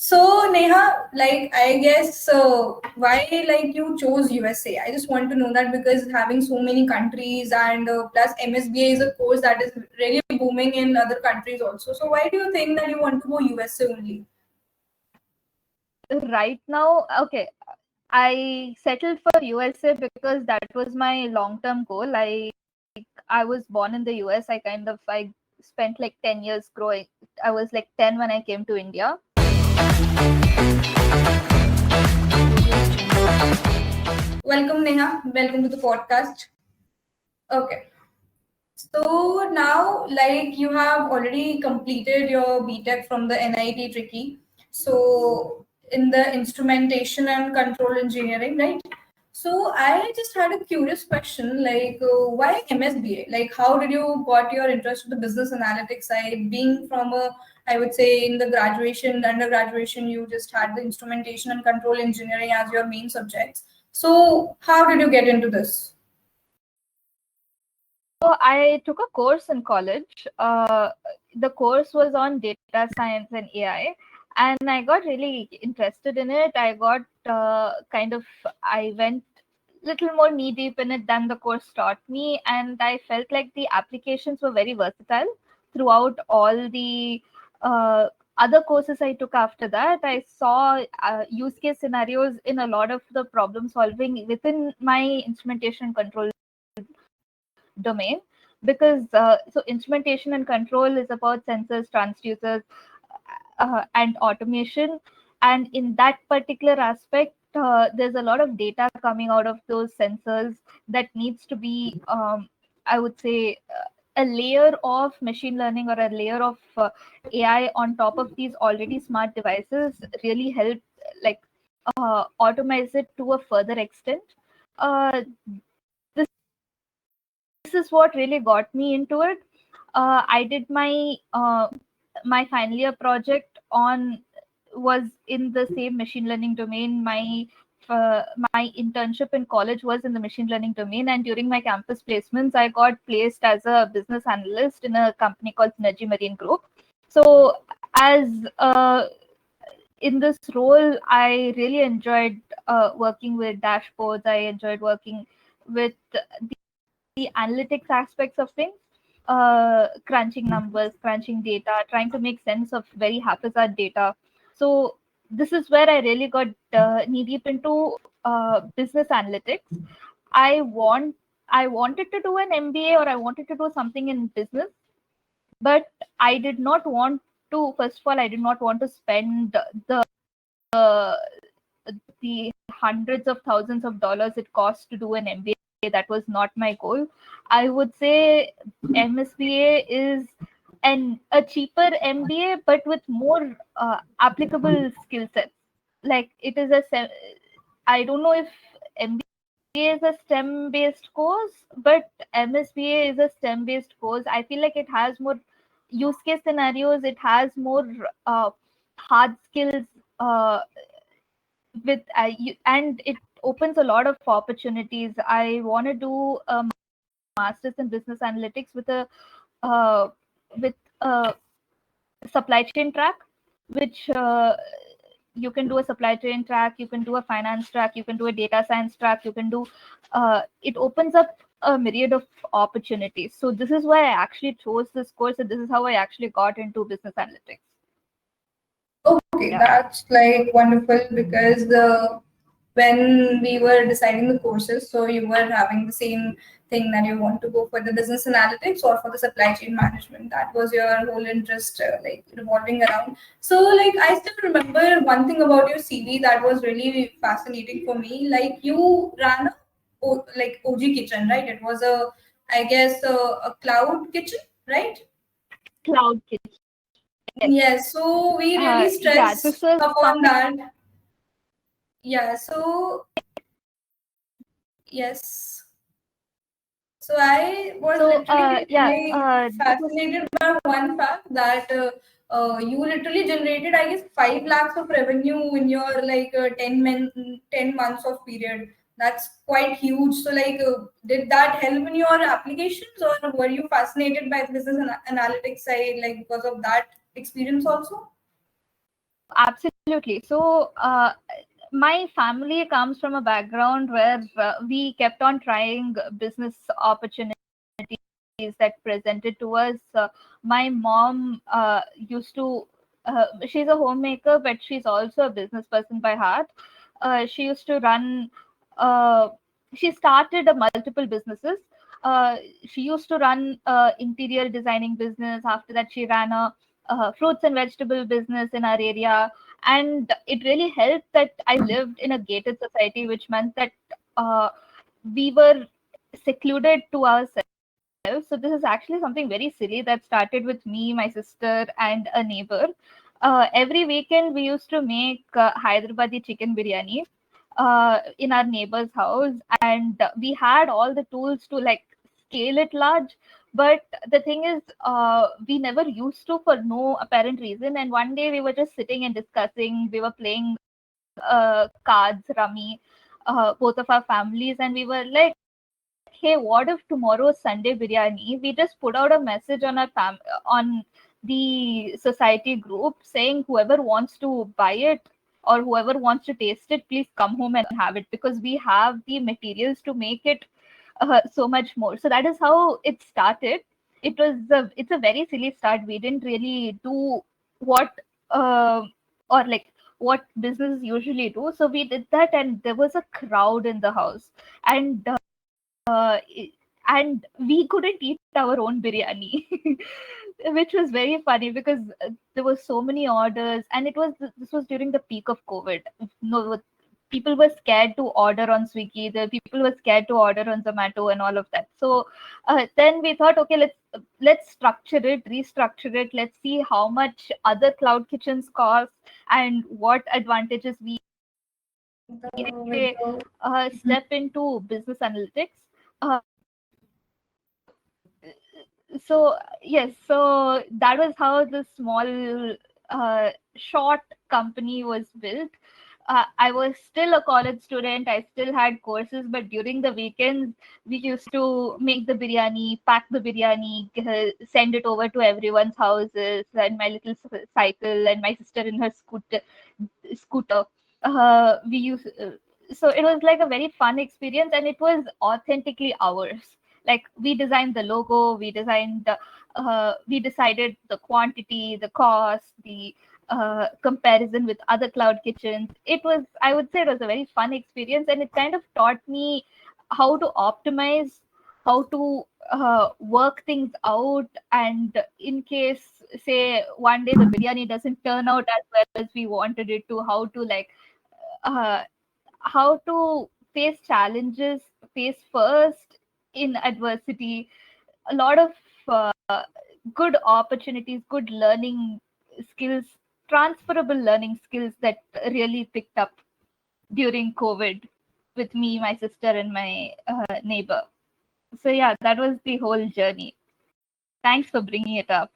So Neha, like I guess why like you chose USA? I just want to know that because having so many countries and plus MSBA is a course that is really booming in other countries also. So why do you think that you want to go USA only? Right now, okay, I settled for USA because that was my long-term goal. I was born in the US. I spent like 10 years growing. I was like 10 when I came to India. Welcome Neha, welcome to the podcast. Okay. So now, like you have already completed your BTech from the NIT Tricky. So in the instrumentation and control engineering, right? So I just had a curious question, like why MSBA? Like how did you got your interest in the business analytics side? Being from a, I would say in the graduation, undergraduation, you just had the instrumentation and control engineering as your main subjects. So how did you get into this? So I took a course in college. The course was on data science and AI, and I got really interested in it. I went little more knee deep in it than the course taught me, and I felt like the applications were very versatile throughout all the other courses I took after that. I saw use case scenarios in a lot of the problem solving within my instrumentation control domain, because so instrumentation and control is about sensors, transducers, and automation, and in that particular aspect there's a lot of data coming out of those sensors that needs to be I would say a layer of machine learning or a layer of AI on top of these already smart devices really help, like, automate it to a further extent. uh, this is what really got me into it. I did my final year project on was in the same machine learning domain. Uh, my internship in college was in the machine learning domain, and during my campus placements, I got placed as a business analyst in a company called Synergy Marine Group. So, as in this role, I really enjoyed working with dashboards. I enjoyed working with the analytics aspects of things, crunching numbers, crunching data, trying to make sense of very haphazard data. So this is where I really got knee deep into business analytics. I want I wanted to do an MBA, or I wanted to do something in business, but I did not want to. First of all, I did not want to spend uh, the hundreds of thousands of dollars it costs to do an MBA. That was not my goal. I would say MSBA is a cheaper MBA, but with more applicable skill sets. Like, I don't know if MBA is a STEM based course, but MSBA is a STEM based course. I feel like it has more use case scenarios. It has more hard skills and it opens a lot of opportunities. I want to do a master's in business analytics uh, with a supply chain track, which you can do a supply chain track, you can do a finance track, you can do a data science track, you can do it opens up a myriad of opportunities. So this is why I actually chose this course, and this is how I actually got into business analytics. Okay, Yeah. that's like wonderful because when we were deciding the courses, so you were having the same thing that you want to go for the business analytics or for the supply chain management. That was your whole interest, like revolving around. So, like, I still remember one thing about your CV that was really fascinating for me. Like, you ran like OG kitchen, right? It was a, I guess, a cloud kitchen, right? Cloud kitchen. Yes. Yes, so we really Yeah, this stressed was upon something. that. Yeah, so yes. So I was So literally yeah, like this was fascinated by one fact that you literally generated, I guess, 5 lakhs of revenue in your like 10 months of period. That's quite huge. So like, did that help in your applications, or were you fascinated by the business analytics side, like because of that experience also? Absolutely. So, my family comes from a background where we kept on trying business opportunities that presented to us. My mom used to, she's a homemaker, but she's also a business person by heart. She used to run, uh, she started multiple businesses. Uh, she used to run interior designing business. After that, she ran a fruits and vegetable business in our area, and it really helped that I lived in a gated society, which meant that uh, we were secluded to ourselves. So this is actually something very silly that started with me, my sister, and a neighbor. Every weekend we used to make Hyderabadi chicken biryani in our neighbor's house, and we had all the tools to like scale it large. But the thing is, we never used to for no apparent reason. And one day we were just sitting and discussing. We were playing cards, rummy, both of our families, and we were like, hey, what if tomorrow's Sunday biryani? We just put out a message on our on the society group saying whoever wants to buy it or whoever wants to taste it, please come home and have it, because we have the materials to make it so much more. So that is how it started. It's a very silly start. We didn't really do what uh, or like what businesses usually do. So we did that, and there was a crowd in the house, and uh, and we couldn't eat our own biryani, which was very funny because there were so many orders, and this was during the peak of COVID. No, people were scared to order on Swiggy. The people were scared to order on Zomato and all of that. So then we thought, okay, let's structure it, restructure it. Let's see how much other cloud kitchens cost and what advantages we With say the step into business analytics. Uh, so yes, so that was how the small short company was built. I was still a college student. I still had courses, but during the weekends we used to make the biryani, pack the biryani, send it over to everyone's houses, and my little cycle, and my sister in her scooter. We used So it was like a very fun experience, and it was authentically ours. Like we designed the logo, we decided the quantity, the cost, the comparison with other cloud kitchens. It was, I would say, it was a very fun experience, and it kind of taught me how to optimize, how to work things out, and in case, say, one day the biryani doesn't turn out as well as we wanted it to, uh, how to face challenges, face first in adversity. A lot of good opportunities, good learning skills, transferable learning skills that really picked up during COVID with me, my sister, and my neighbor. So yeah, that was the whole journey. Thanks for bringing it up.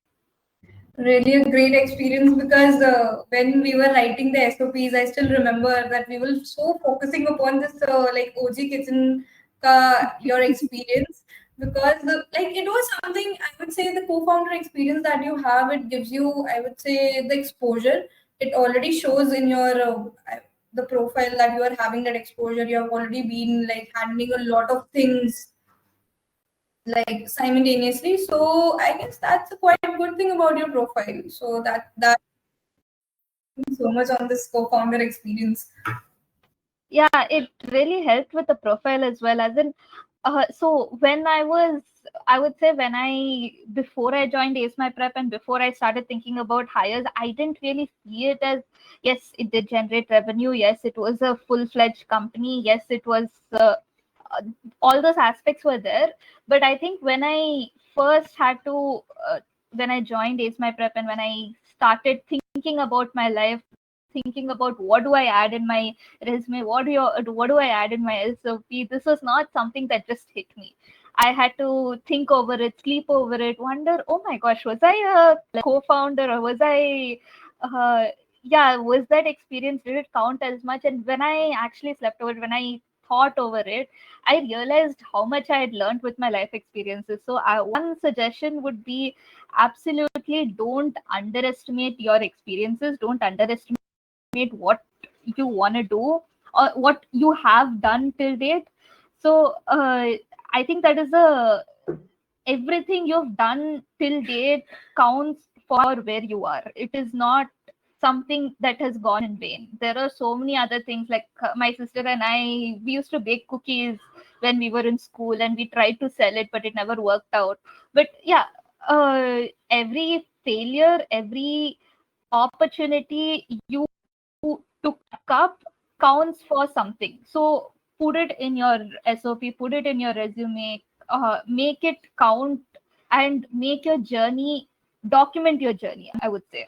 really a great experience because when we were writing the SOPs, I still remember that we were so focusing upon this like OG kitchen your experience because like it was something I would say the co-founder experience that you have, it gives you, I would say, the exposure. It already shows in your the profile that you are having that exposure. You have already been like handling a lot of things like simultaneously. So I guess that's a quite good thing about your profile. So that so much on this co-founder experience. Yeah, it really helped with the profile as well. As in, so when I would say when before I joined Ace My Prep and before I started thinking about hires, I didn't really see it as, yes, it did generate revenue. Yes, it was a full-fledged company. Yes, it was, uh, all those aspects were there. But I think when I first had to, when I joined Ace My Prep and when I started thinking about my life, thinking about what do I add in my resume, what do I add in my SOP, this was not something that just hit me. I had to think over it, sleep over it, wonder, oh my gosh, was I a co-founder, or was I uh, yeah, was that experience, did it count as much? And when I actually slept over it, when I thought over it, I realized how much I had learned with my life experiences. So one suggestion would be, absolutely don't underestimate your experiences. Don't underestimate what you want to do or what you have done till date. So I think that is a everything you've done till date counts for where you are. It is not something that has gone in vain. There are so many other things, like my sister and I, we used to bake cookies when we were in school, and we tried to sell it, but it never worked out. But yeah, every failure, every opportunity you took up counts for something. So put it in your SOP, put it in your resume, make it count, and make your journey, document your journey, I would say.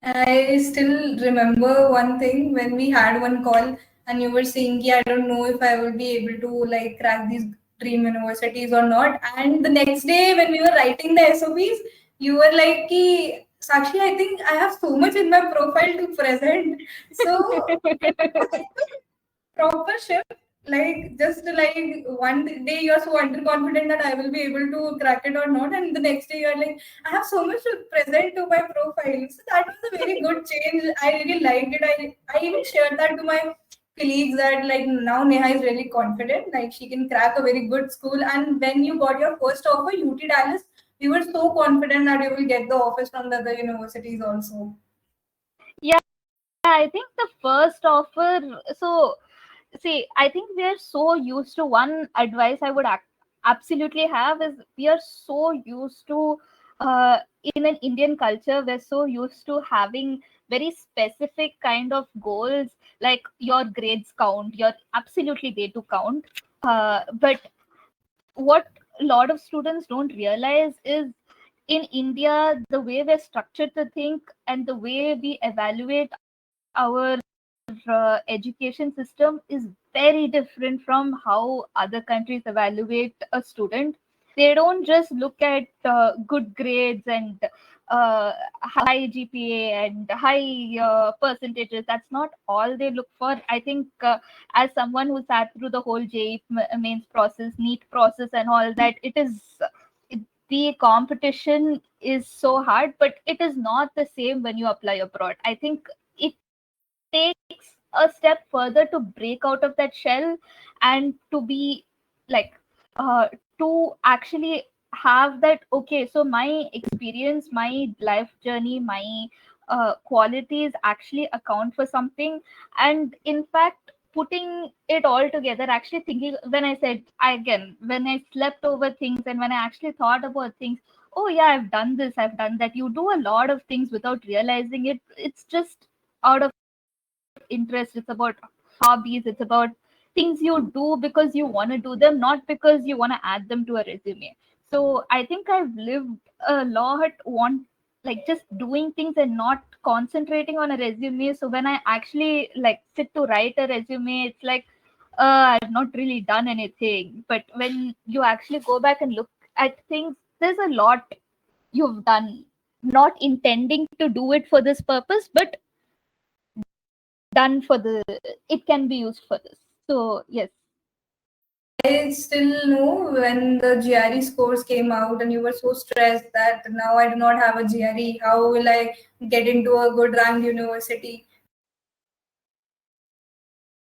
I still remember one thing when we had one call and you were saying, yeah, I don't know if I will be able to like crack these dream universities or not. And the next day when we were writing the SOPs, you were like, ki, Sakshi, I think I have so much in my profile to present. So proper shift, like just like one day you're so underconfident that I will be able to crack it or not, and the next day you're like, I have so much to present to my profile. So that was a very good change. I really liked it. I even shared that to my colleagues that like now Neha is really confident, like she can crack a very good school. And when you got your first offer, UT Dallas, we were so confident that you will get the offers from the other universities also. Yeah, I think the first offer. So see, I think we are so used to, one advice I would absolutely have is, we are so used to in an Indian culture, we're so used to having very specific kind of goals, like your grades count, your absolutely they to count. But what a lot of students don't realize is, in India, the way we're structured to think and the way we evaluate our education system is very different from how other countries evaluate a student. They don't just look at good grades and high GPA and high percentages. That's not all they look for. I think, as someone who sat through the whole JEE mains process, NEET process, and all that, the competition is so hard, but it is not the same when you apply abroad. I think it takes a step further to break out of that shell, and to be like, to actually have that, okay, so my experience, my life journey, my qualities actually account for something. And in fact, putting it all together, actually thinking, when I said, when I slept over things and when I actually thought about things, oh yeah, I've done this, I've done that. You do a lot of things without realizing it. It's just out of interest, it's about hobbies, it's about things you do because you want to do them, not because you want to add them to a resume. So I think I've lived a lot want like just doing things and not concentrating on a resume. So when I actually like sit to write a resume, it's like, I've not really done anything. But when you actually go back and look at things, there's a lot you've done, not intending to do it for this purpose, but done for the, it can be used for this. So yes. I still know when the GRE scores came out and you were so stressed that now I do not have a GRE. How will I get into a good ranked university?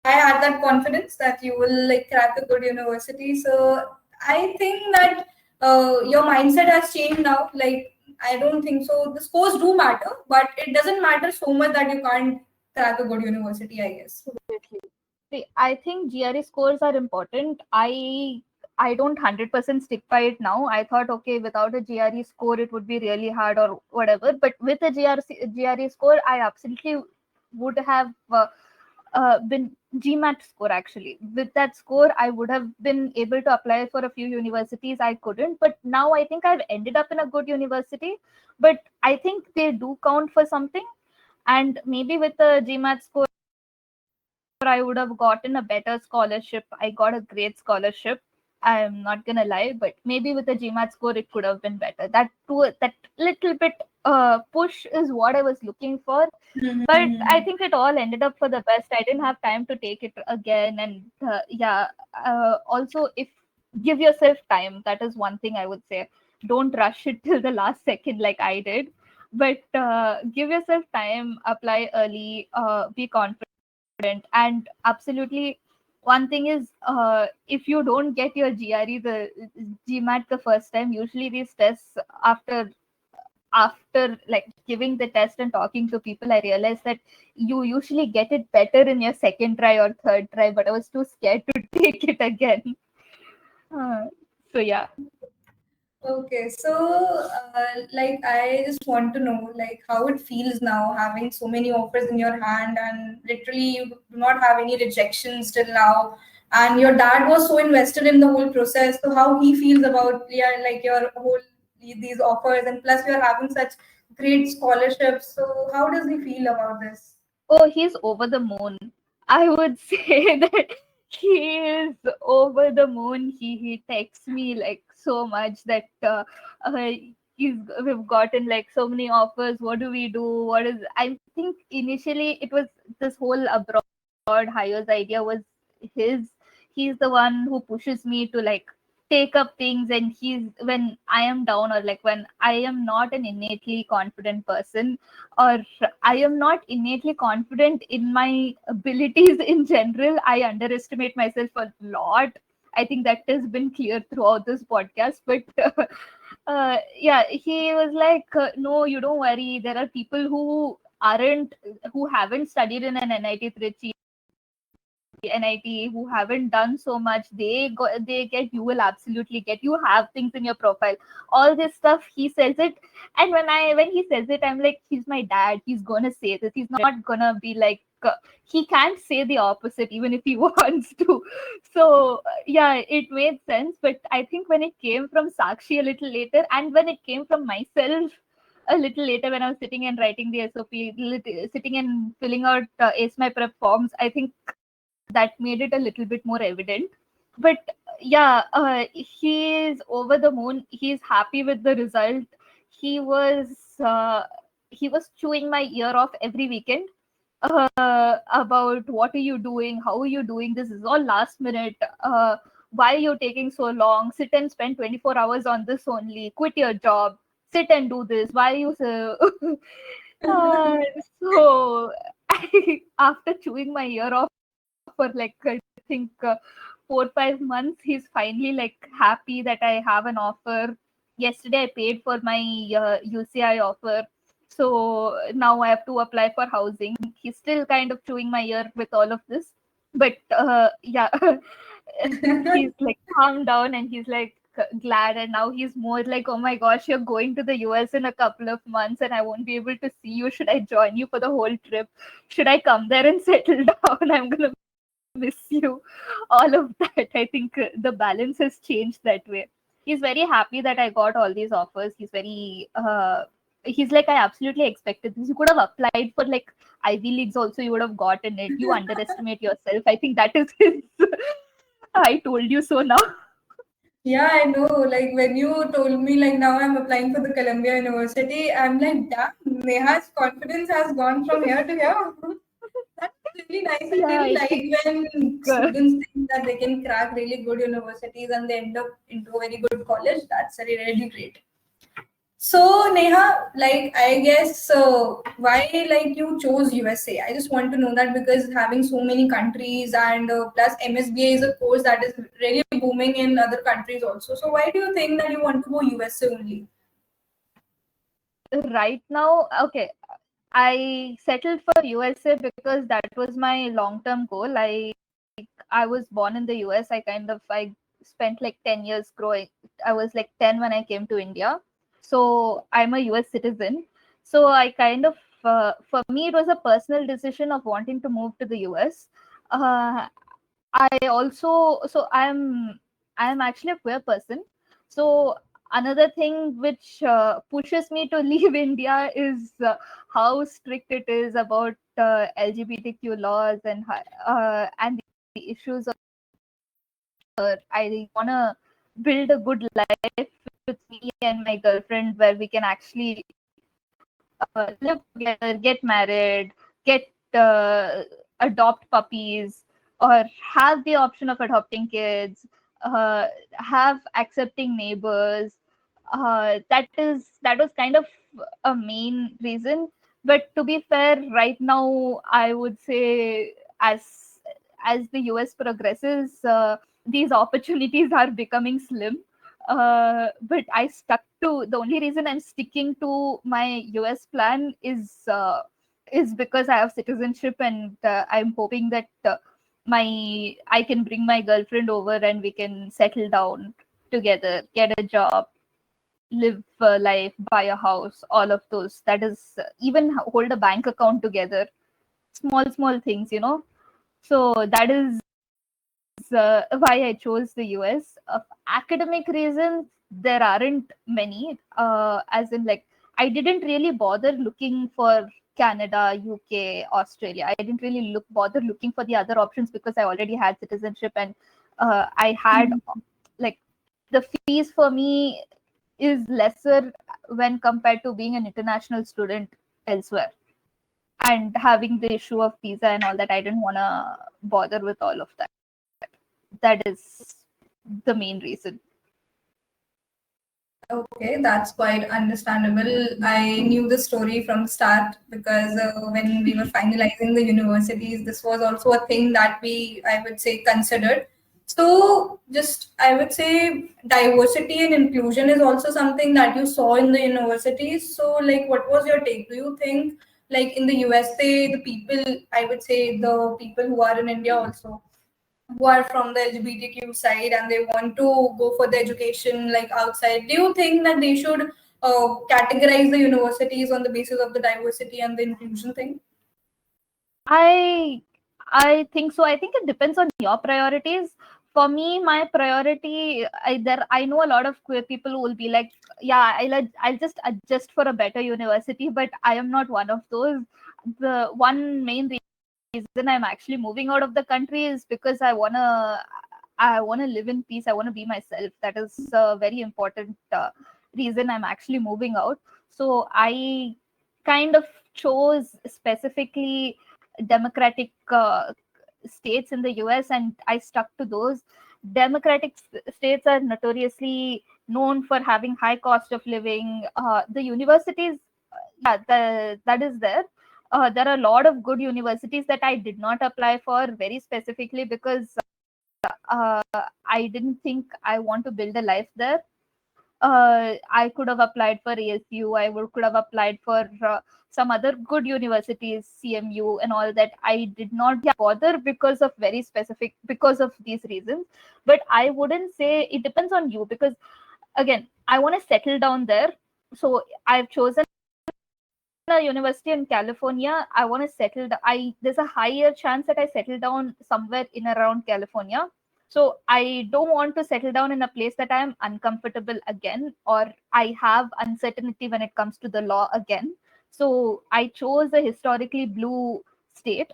I had that confidence that you will like crack a good university. So I think that your mindset has changed now. Like I don't think so. The scores do matter, but it doesn't matter so much that you can't crack a good university, I guess. Absolutely. See, I think GRE scores are important. I don't 100% stick by it now. I thought, okay, without a GRE score, it would be really hard or whatever. But with a GRE score, I absolutely would have been GMAT score actually. With that score, I would have been able to apply for a few universities. I couldn't, but now I think I've ended up in a good university. But I think they do count for something, and maybe with the GMAT score, I would have gotten a better scholarship. I got a great scholarship. I'm not gonna lie, but maybe with the GMAT score, it could have been better. That little bit push is what I was looking for. But I Mm-hmm. think it all ended up for the best. I didn't have time to take it again. And yeah, also, if give yourself time, that is one thing I would say. Don't rush it till the last second like I did. But give yourself time, apply early, be confident, and absolutely. One thing is, if you don't get your GRE, the GMAT the first time, usually these tests after like giving the test and talking to people, I realized that you usually get it better in your second try or third try, but I was too scared to take it again. uh, so yeah. Okay, so like I just want to know like how it feels now having so many offers in your hand and literally you do not have any rejections till now, and your dad was so invested in the whole process. So how he feels about like your whole these offers, and plus you're having such great scholarships. So how does he feel about this? Oh, he's over the moon. I would say that he is over the moon. He texts me like so much that uh, we've gotten like so many offers. What do we do? What is? I think initially it was this whole abroad hires idea was his. He's the one who pushes me to like take up things, and he's when I am down or like when I am not an innately confident person, or I am not innately confident in my abilities in general. I underestimate myself a lot. I think that has been clear throughout this podcast. But yeah, he was like, no, you don't worry. There are people who haven't studied in an NIT Trichy, NIT, who haven't done so much. They get, you will absolutely get. You have things in your profile. All this stuff, he says it, and when he says it, I'm like, he's my dad. He's gonna say this. He's not gonna be like. He can't say the opposite even if he wants to. So yeah, it made sense. But I think when it came from Sakshi a little later, and when it came from myself a little later, when I was sitting and writing the SOP, sitting and filling out Ace My Prep forms, I think that made it a little bit more evident. But yeah, he's over the moon. He's happy with the result. He was uh, he was chewing my ear off every weekend about what are you doing, how are you doing, this is all last minute. Why are you taking so long? Sit and spend 24 hours on this only. Quit your job. Sit and do this. Why are you so? uh, so after chewing my ear off for like I think 4 5 months, he's finally like happy that I have an offer. Yesterday I paid for my UCI offer, so now I have to apply for housing. He's still kind of chewing my ear with all of this, but yeah, he's like calmed down and he's like glad, and now he's more like, oh my gosh, you're going to the US in a couple of months and I won't be able to see you. Should I join you for the whole trip? Should I come there and settle down? I'm gonna miss you. All of that, I think the balance has changed that way. He's very happy that I got all these offers. He's like, I absolutely expected this. You could have applied for like Ivy Leagues also, you would have gotten it. You underestimate yourself. I think that is his I told you so now. Yeah, I know. Like when you told me like now I'm applying for the Columbia University, I'm like, damn, Neha's confidence has gone from here to here. That's really nice. I Yeah, really I think like when students think that they can crack really good universities and they end up into a very good college. That's really, really great. So Neha, like I guess why like you chose USA? I just want to know that because having so many countries and plus MSBA is a course that is really booming in other countries also. So why do you think that you want to go USA only? right now, okay, I settled for USA because that was my long term goal. I was born in the US. I spent like 10 years growing. I was like 10 when I came to India. So I'm a US citizen. So I kind of for me it was a personal decision of wanting to move to the US. Uh, I also so I'm actually a queer person. So another thing which pushes me to leave India is how strict it is about LGBTQ laws and the issues of I want to build a good life with me and my girlfriend where we can actually live together, get married, get adopt puppies, or have the option of adopting kids, have accepting neighbors. That was kind of a main reason. But to be fair, right now I would say as the US progresses, these opportunities are becoming slim. But I stuck to the only reason I'm sticking to my US plan is because I have citizenship, and I'm hoping that I can bring my girlfriend over and we can settle down together, get a job, live life, buy a house, all of those. That is even hold a bank account together. Small things. So that is why I chose the US. Academic reasons, there aren't many. As in, like, I didn't really bother looking for Canada, UK, Australia. I didn't really bother looking for the other options because I already had citizenship, and I had like the fees for me is lesser when compared to being an international student elsewhere and having the issue of visa and all that. I didn't want to bother with all of that. That is the main reason. Okay, that's quite understandable. I knew the story from the start because when we were finalizing the universities, this was also a thing that I would say, considered. So, just I would say diversity and inclusion is also something that you saw in the universities. So, like, what was your take? Do you think, like, in the USA, the people, I would say, the people who are in India also, who are from the LGBTQ side and they want to go for the education like outside, do you think that they should categorize the universities on the basis of the diversity and the inclusion thing? I I think so. I think it depends on your priorities. For me, my priority, I know a lot of queer people who will be like, yeah, I'll just adjust for a better university, but I am not one of those. The one main reason I'm actually moving out of the country is because I wanna live in peace. I wanna be myself. That is a very important reason I'm actually moving out. So I kind of chose specifically democratic states in the US, and I stuck to those. Democratic states are notoriously known for having high cost of living. The universities, yeah, that is there. There are a lot of good universities that I did not apply for very specifically because uh, I didn't think I want to build a life there. I could have applied for ASU. Could have applied for some other good universities, CMU, and all that. I did not bother because of these reasons. But I wouldn't say it depends on you because again, I want to settle down there. So I've chosen a university in California. I want to settle. There's a higher chance that I settle down somewhere in around California. So I don't want to settle down in a place that I am uncomfortable again, or I have uncertainty when it comes to the law again. So I chose a historically blue state.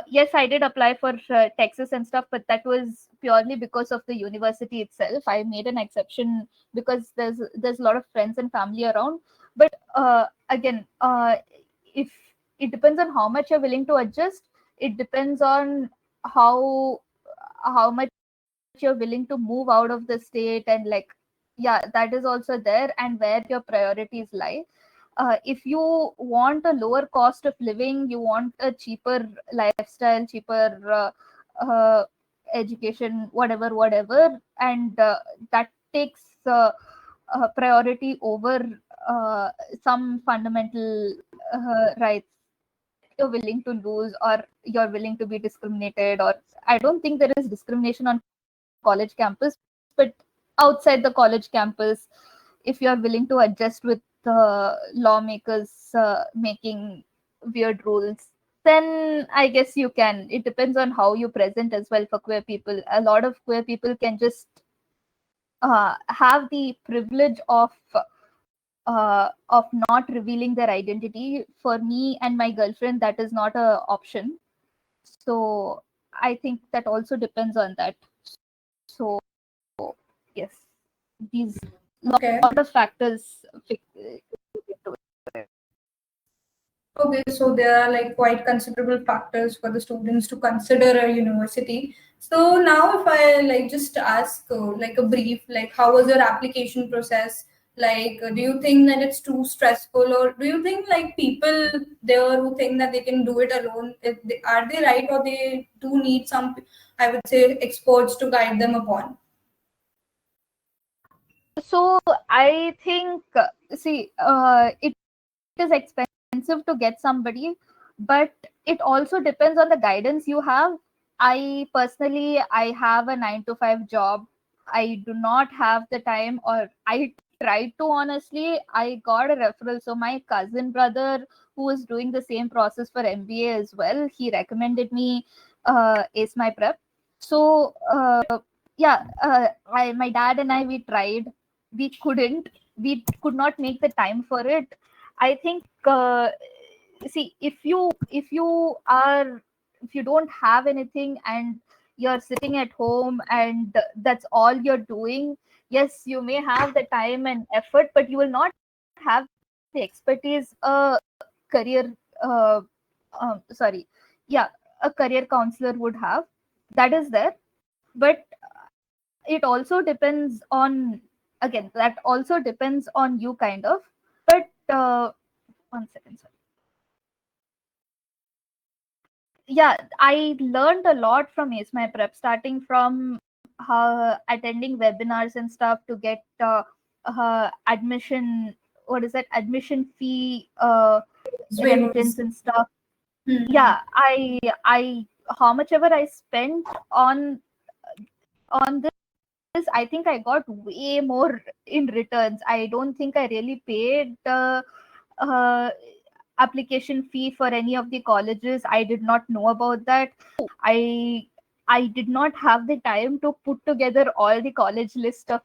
Yes, I did apply for Texas and stuff, but that was purely because of the university itself. I made an exception because there's a lot of friends and family around. But again, if it depends on how much you're willing to adjust, it depends on how much you're willing to move out of the state, and like, yeah, that is also there, and where your priorities lie. If you want a lower cost of living, you want a cheaper lifestyle, cheaper education, whatever, and that takes priority over uh, some fundamental rights you're willing to lose, or you're willing to be discriminated. Or I don't think there is discrimination on college campus, but outside the college campus, if you're willing to adjust with lawmakers making weird rules, then I guess you can. It depends on how you present as well. For queer people, a lot of queer people can just have the privilege of not revealing their identity. For me and my girlfriend, that is not a option. So I think that also depends on that. So yes, these Okay. lot of factors fit into it. Okay, so there are like quite considerable factors for the students to consider a university. So now if I like just ask like a brief, like how was your application process? Like, do you think that it's too stressful, or do you think like people there who think that they can do it alone, are they right, or they do need some, I would say, experts to guide them upon? So I think, it is expensive to get somebody, but it also depends on the guidance you have. I personally, I have a 9 to 5 job. I do not have the time, or I tried to, honestly. I got a referral. So my cousin brother, who was doing the same process for MBA as well, he recommended me Ace My Prep. So yeah, my dad and I, we tried. We could not make the time for it. I think, see, if you don't have anything and you're sitting at home and that's all you're doing, yes, you may have the time and effort, but you will not have the expertise career sorry yeah a career counselor would have. That is there. But it also depends on, again, that also depends on you, kind of. But 1 second, sorry. Yeah, I learned a lot from Ace My Prep, starting from attending webinars and stuff to get admission, what is that, admission fee Waivers. remittance and stuff. Hmm. Yeah, I how much ever I spent on this, I think I got way more in returns. I don't think I really paid uh, application fee for any of the colleges. I did not know about that. I I did not have the time to put together all the college list of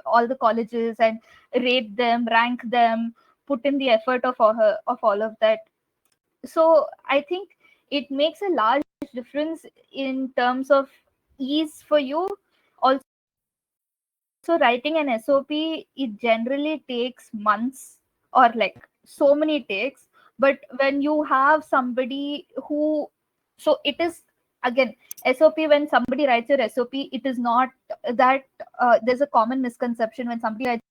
all the colleges and rate them, rank them, put in the effort of all of that. So I think it makes a large difference in terms of ease for you. Also, writing an SOP, it generally takes months, or like so many takes. But when you have somebody who, so it is, again, SOP, when somebody writes your SOP, it is not that there's a common misconception when somebody writes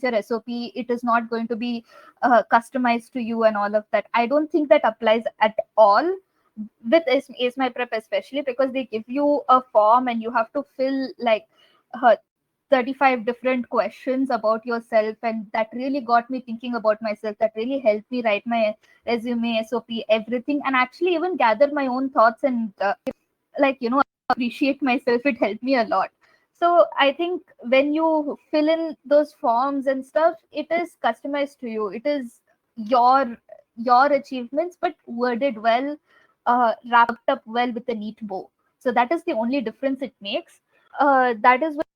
your SOP, it is not going to be customized to you and all of that. I don't think that applies at all with Ace My Prep, especially because they give you a form and you have to fill like uh, 35 different questions about yourself, and that really got me thinking about myself. That really helped me write my resume, SOP, everything, and actually even gather my own thoughts and like, appreciate myself. It helped me a lot. So I think when you fill in those forms and stuff, it is customized to you. It is your achievements, but worded well, wrapped up well with a neat bow. So that is the only difference it makes. That is with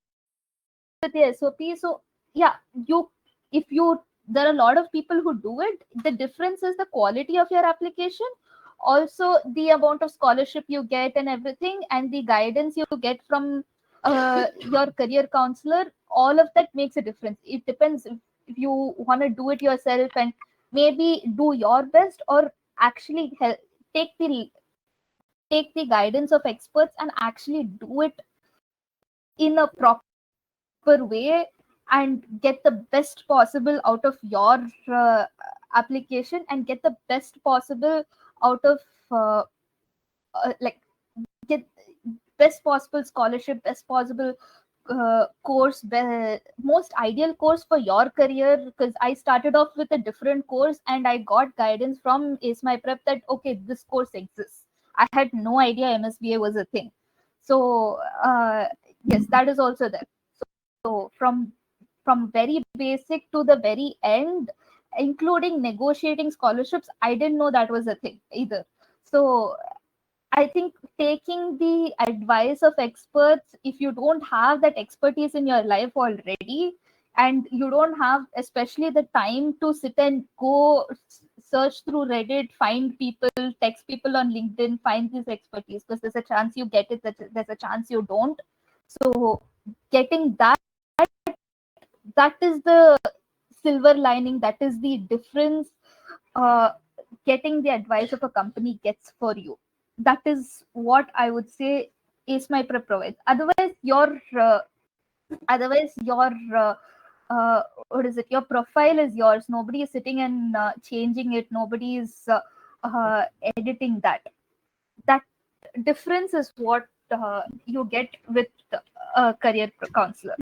the SOP. So yeah, you if you there are a lot of people who do it. The difference is the quality of your application, also the amount of scholarship you get and everything, and the guidance you get from your career counselor. All of that makes a difference. It depends if you want to do it yourself and maybe do your best, or actually take the take the guidance of experts and actually do it in a proper way and get the best possible out of your application, and get the best possible out of uh, like get best possible scholarship, best possible course, most ideal course for your career. Because I started off with a different course and I got guidance from Ace My Prep that okay, this course exists. I had no idea MSBA was a thing. So yes, that is also there. So from very basic to the very end, including negotiating scholarships, I didn't know that was a thing either. So I think taking the advice of experts, if you don't have that expertise in your life already, and you don't have especially the time to sit and go search through Reddit, find people, text people on LinkedIn, find this expertise, because there's a chance you get it, there's a chance you don't. So getting that is the silver lining, that is the difference. getting the advice of a company gets for you. That is what I would say is my preference. Otherwise, what is it? Your profile is yours. Nobody is sitting and changing it. Nobody is editing that. That difference is what you get with a career counselor.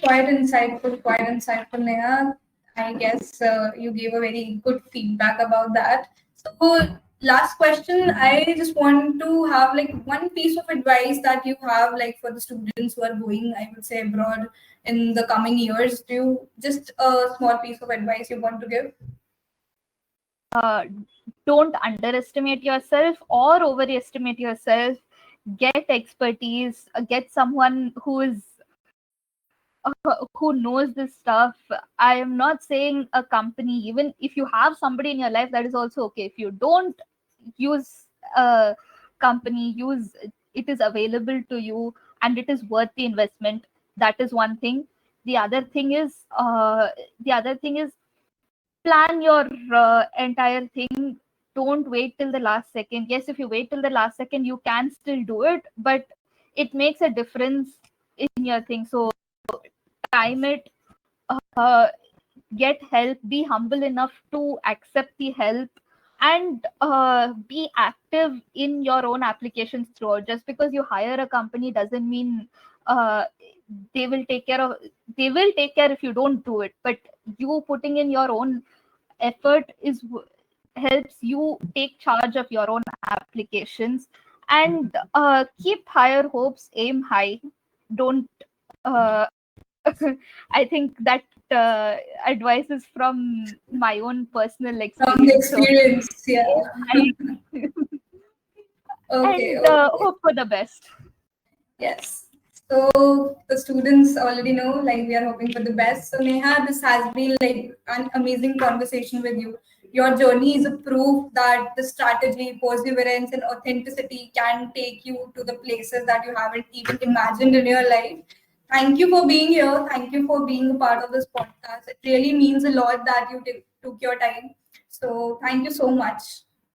Quite insightful, Neha. I guess you gave a very good feedback about that. So, last question, I just want to have like one piece of advice that you have like for the students who are going, I would say, abroad in the coming years. Do you just a small piece of advice you want to give? Don't underestimate yourself or overestimate yourself. Get expertise. Get someone who knows this stuff. I am not saying a company. Even if you have somebody in your life, that is also okay. If you don't, use a company. Use it is available to you and it is worth the investment. That is one thing. The other thing is plan your entire thing. Don't wait till the last second. Yes, if you wait till the last second, you can still do it, but it makes a difference in your thing. So time it, uh, get help, be humble enough to accept the help, and be active in your own applications throughout. Just because you hire a company doesn't mean uh, they will take care of they will take care if you don't do it, but you putting in your own effort helps you take charge of your own applications. And keep higher hopes, aim high. Don't uh, I think that advice is from my own personal From the experience. So experience, yeah. aim high Okay, and okay. hope for the best. Yes. So the students already know, like we are hoping for the best. So Neha, this has been like an amazing conversation with you. Your journey is a proof that the strategy, perseverance, and authenticity can take you to the places that you haven't even imagined in your life. Thank you for being here. Thank you for being a part of this podcast. It really means a lot that you took your time. So thank you so much.